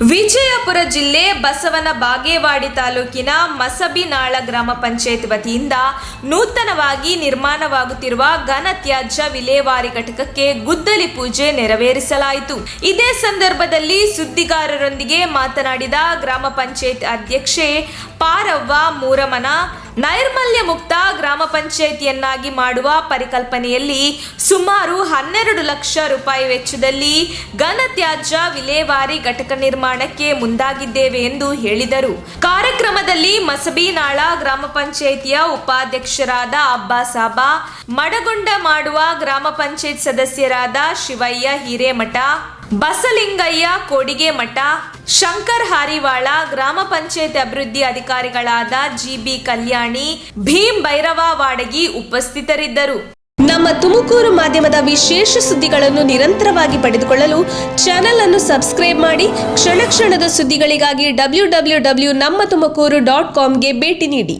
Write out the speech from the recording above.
ವಿಜಯಪುರ ಜಿಲ್ಲೆ ಬಸವನ ಬಾಗೇವಾಡಿ ತಾಲೂಕಿನ ಮಸಬಿನಾಳ ಗ್ರಾಮ ಪಂಚಾಯತ್ ವತಿಯಿಂದ ನೂತನವಾಗಿ ನಿರ್ಮಾಣವಾಗುತ್ತಿರುವ ಘನತ್ಯಾಜ್ಯ ವಿಲೇವಾರಿ ಘಟಕಕ್ಕೆ ಗುದ್ದಲಿ ಪೂಜೆ ನೆರವೇರಿಸಲಾಯಿತು. ಇದೇ ಸಂದರ್ಭದಲ್ಲಿ ಸುದ್ದಿಗಾರರೊಂದಿಗೆ ಮಾತನಾಡಿದ ಗ್ರಾಮ ಪಂಚಾಯತ್ ಅಧ್ಯಕ್ಷೆ ಪಾರವ್ವ ಮೂರಮನ, ನೈರ್ಮಲ್ಯ ಮುಕ್ತ ಗ್ರಾಮ ಪಂಚಾಯಿತಿಯನ್ನಾಗಿ ಮಾಡುವ ಪರಿಕಲ್ಪನೆಯಲ್ಲಿ ಸುಮಾರು 12 ಲಕ್ಷ ರೂಪಾಯಿ ವೆಚ್ಚದಲ್ಲಿ ಘನತ್ಯಾಜ್ಯ ವಿಲೇವಾರಿ ಘಟಕ ನಿರ್ಮಾಣಕ್ಕೆ ಮುಂದಾಗಿದ್ದೇವೆ ಎಂದು ಹೇಳಿದರು. ಕಾರ್ಯಕ್ರಮದಲ್ಲಿ ಮಸಬಿನಾಳ ಗ್ರಾಮ ಪಂಚಾಯಿತಿಯ ಉಪಾಧ್ಯಕ್ಷರಾದ ಅಬ್ಬಾಸಾಬ, ಮಡಗೊಂಡ ಮಾಡುವ ಗ್ರಾಮ ಪಂಚಾಯತ್ ಸದಸ್ಯರಾದ ಶಿವಯ್ಯ ಹಿರೇಮಠ, ಬಸಲಿಂಗಯ್ಯ ಕೋಡಿಗೆಮಠ, ಶಂಕರ್ ಹಾರಿವಾಳ, ಗ್ರಾಮ ಪಂಚಾಯತ್ ಅಭಿವೃದ್ಧಿ ಅಧಿಕಾರಿಗಳಾದ ಜಿಬಿ ಕಲ್ಯಾಣಿ, ಭೀಮ್ ಭೈರವ ವಾಡಗಿ ಉಪಸ್ಥಿತರಿದ್ದರು. ನಮ್ಮ ತುಮಕೂರು ಮಾಧ್ಯಮದ ವಿಶೇಷ ಸುದ್ದಿಗಳನ್ನು ನಿರಂತರವಾಗಿ ಪಡೆದುಕೊಳ್ಳಲು ಚಾನೆಲ್ ಅನ್ನು ಸಬ್ಸ್ಕ್ರೈಬ್ ಮಾಡಿ. ಕ್ಷಣ ಕ್ಷಣದ ಸುದ್ದಿಗಳಿಗಾಗಿ www.nammathumakuru.com ಗೆ ಭೇಟಿ ನೀಡಿ.